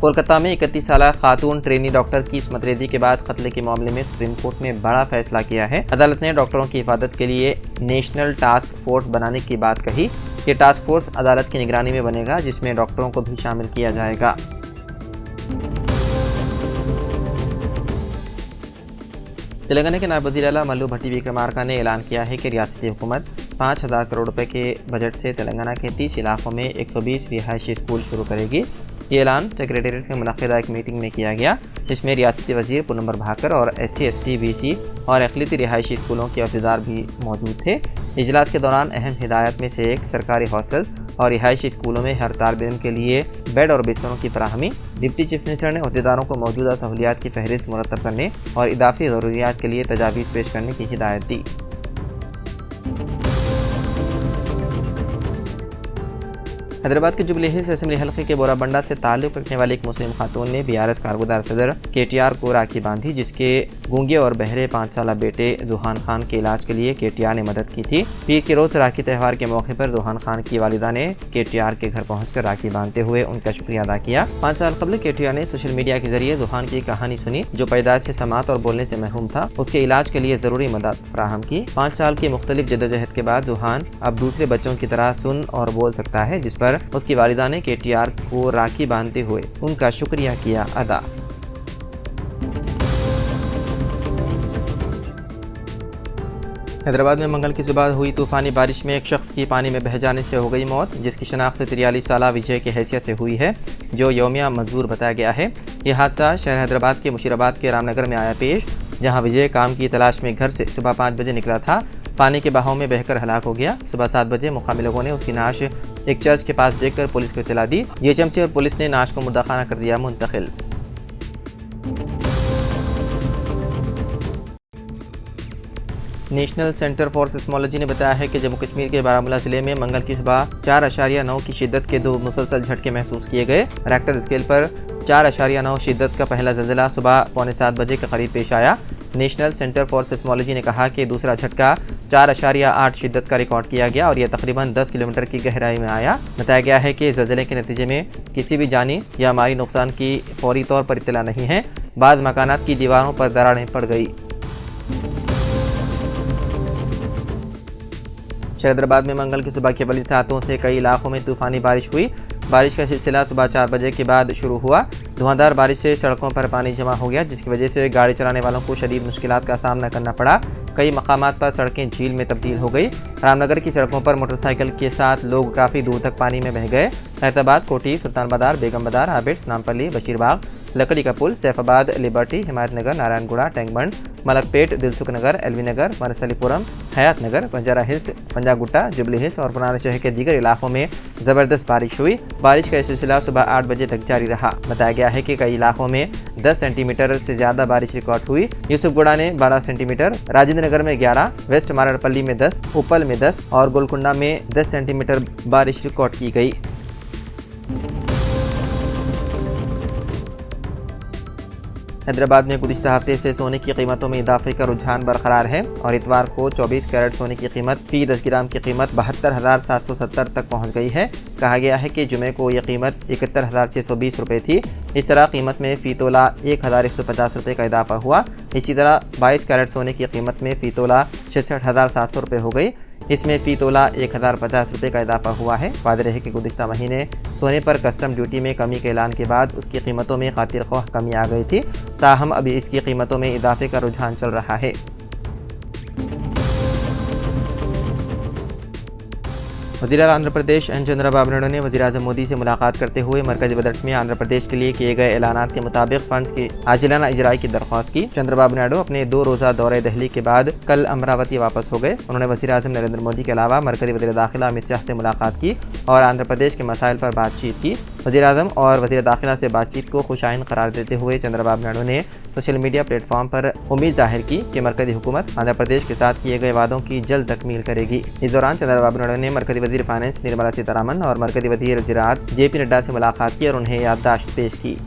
कोलकाता में 31 साल खातून trainee doctor की इस्मत-रेज़ी के बाद कत्ल के मामले में सुप्रीम कोर्ट ने बड़ा फैसला किया है। अदालत ने डॉक्टरों की हिफाजत के लिए नेशनल टास्क फोर्स बनाने की बात कही। ये टास्क फोर्स अदालत की निगरानी में बनेगा, जिसमें डॉक्टरों को भी शामिल किया जाएगा। तेलंगाना के नायब वज़ीर आला मल्लू भट्टी विक्रमार्का ने ऐलान किया है कि रियासती हुकूमत 5,000 करोड़ रुपए के बजट से तेलंगाना के 30 इलाकों में 120 रिहायशी स्कूल शुरू करेगी। ये ऐलान सेक्रेटेरिएट में मुनक़िदा एक मीटिंग में किया गया, जिसमें रियासती वज़ीर पूनम प्रभाकर और SC, ST, BC और अक़लियती रिहायशी स्कूलों के अहदेदार भी मौजूद थे। इजलास के दौरान अहम हिदायत में से एक सरकारी हॉस्टल और रिहायशी स्कूलों में हर तालिब इल्म के लिए बेड और बिस्तरों की फराहमी। डिप्टी चीफ मिनिस्टर ने अहदेदारों को मौजूदा सहूलियात की फहरिस्त मुरतब करने और इजाफी ज़रूरियात के लिए तजावीज़ पेश करने की हिदायत दी। हैदराबाद के जुबली हिल्स असेंबली हल्के के बोराबंडा से ताल्लुक़ रखने वाली एक मुस्लिम खातून ने BRS कारगुजार सदर KTR को राखी बांधी, जिसके गूंगे और बहरे 5 साल बेटे जुहान खान के इलाज के लिए KTR ने मदद की थी। पीर के रोज़ राखी त्यौहार के मौके पर जुहान खान की वालिदा ने KTR के घर पहुंचकर राखी बांधते हुए उनका शुक्रिया अदा किया। 5 साल कबल KTR ने सोशल मीडिया के जरिए जुहान की कहानी सुनी, जो पैदाइश से समात और बोलने से महरूम था। उसके इलाज के लिए ज़रूरी मदद फराहम की। 5 साल की मुख्तलिफ जद्दोजहद के बाद जुहान अब दूसरे बच्चों की तरह सुन और बोल सकता है, जिस पर उसकी वालिदा ने KTR को राखी बांधते हुए उनका शुक्रिया किया अदा। हैदराबाद में मंगल की सुबह हुई तूफ़ानी बारिश में एक शख्स की पानी में बह जाने से हो गई मौत, जिसकी शनाख्त 43 साला विजय की हैसियत से हुई है, जो यौमिया मजदूर बताया गया है। यह हादसा शहर हैदराबाद के मुशीराबाद के रामनगर में आया पेश, जहां विजय काम की तलाश में घर से सुबह 5 बजे निकला था। पानी के बहाव में बहकर हलाक हो गया। सुबह 7 बजे मुकामी लोगों ने उसकी नाश एक चर्च के पास देखकर पुलिस को इत्तला दी। GHMC और पुलिस ने नाश को मुर्दाखाना कर दिया मुंतकिल। नेशनल सेंटर फॉर सिस्मोलॉजी ने बताया है कि जम्मू कश्मीर के बारामूला जिले में मंगल की सुबह 4.9 की शिद्दत के 2 मुसलसल झटके महसूस किए गए। रेक्टर स्केल पर 4.9 शिद्दत का पहला ज़लज़ला सुबह 6:45 बजे के करीब पेश आया। नेशनल सेंटर फॉर सिस्मोलॉजी ने कहा कि दूसरा झटका 4.8 शिद्दत का रिकॉर्ड किया गया और यह तकरीबन 10 किलोमीटर की गहराई में आया। बताया गया है कि ज़लज़ले के नतीजे में किसी भी जानी या माली नुकसान की फौरी तौर पर इत्तला नहीं है। बाद मकानात की दीवारों पर दरारें पड़ गई। हैदराबाद में मंगल की सुबह के बड़ी सातों से कई इलाकों में तूफ़ानी बारिश हुई। बारिश का सिलसिला सुबह 4 बजे के बाद शुरू हुआ। धुआंधार बारिश से सड़कों पर पानी जमा हो गया, जिसकी वजह से गाड़ी चलाने वालों को शदीद मुश्किलात का सामना करना पड़ा। कई मकामात पर सड़कें झील में तब्दील हो गई। रामनगर की सड़कों पर मोटरसाइकिल के साथ लोग काफ़ी दूर तक पानी में बह गए। हैदराबाद, कोठी, सुल्तान बाजार, बेगम बाजार, हाबिट्स, नामपल्ली, बशीरबाग, लकड़ी का पुल, सैफाबाद, लिबर्टी, हिमायतनगर, नारायणगुड़ा, टैंकबंड, मलकपेट, दिलसुख नगर, एलवी नगर, मरसलीपुरम, Hayat Nagar, Banjara hills, Panjagutta, jubilee hills और पुराना शहर के दीगर इलाकों में ज़बरदस्त बारिश हुई। बारिश का सिलसिला सुबह 8 बजे तक जारी रहा। बताया गया है कि कई इलाकों में 10 सेंटीमीटर से ज़्यादा बारिश रिकॉर्ड हुई। यूसुफगुड़ा ने 12 सेंटीमीटर, राजेंद्र नगर में 11, वेस्ट मारड़पल्ली में 10, उपल में 10 और गोलकुंडा में 10 सेंटीमीटर बारिश रिकॉर्ड की गई। हैदराबाद में गुज़िश्ता हफ्ते से सोने की कीमतों में इजाफे का रुझान बरकरार है और इतवार को 24 कैरेट सोने की कीमत फी 10 ग्राम की कीमत 72,770 तक पहुंच गई है। कहा गया है कि जुमे को यह कीमत 71,620 रुपये थी। इस तरह कीमत में फ़ी तोला 1,150 रुपये का इजाफा हुआ। इसी तरह 22 कैरेट सोने की कीमत में फ़ी तोला 66,700 रुपये हो गई। इसमें फ़ी तोला 1,050 रुपये का इजाफा हुआ है। वाज़ेह है कि गुज़िश्ता महीने सोने पर कस्टम ड्यूटी में कमी के ऐलान के बाद उसकी कीमतों में खातिर ख्वाह कमी आ गई थी, ताहम अभी इसकी कीमतों में इजाफे का रुझान चल रहा है। वज़ीर आला आंध्र प्रदेश एन चंद्रबाबू नायडू ने वज़ीर आज़म मोदी से मुलाकात करते हुए मरकज़ी बजट में आंध्र प्रदेश के लिए किए गए ऐलानात के मुताबिक फंड्स की आजिलाना इजराई की दरख्वास्त की। चंद्रबाबू नायडू अपने 2 रोज़ा दौरे दिल्ली के बाद कल अमरावती वापस हो गए। उन्होंने वज़ीर आज़म नरेंद्र मोदी के अलावा मरकज़ी वज़ीर दाखिला अमित शाह से मुलाकात की और आंध्र प्रदेश के मसाइल पर बातचीत की। वज़ीर आज़म और वज़ीर दाखिला से बातचीत को खुशाइन करार देते हुए चंद्रबाबू नायडू ने सोशल मीडिया प्लेटफॉर्म पर उम्मीद जाहिर की कि मरकज़ी हुकूमत आंध्र प्रदेश के साथ किए गए वादों की जल्द तकमील करेगी। इस दौरान चंद्रबाबू नायडू ने मरकज़ी वज़ीर फाइनेंस निर्मला सीतारमण और मरकज़ी वज़ीर ज़राअत JP नड्डा से मुलाकात की और उन्हें याददाश्त पेश की।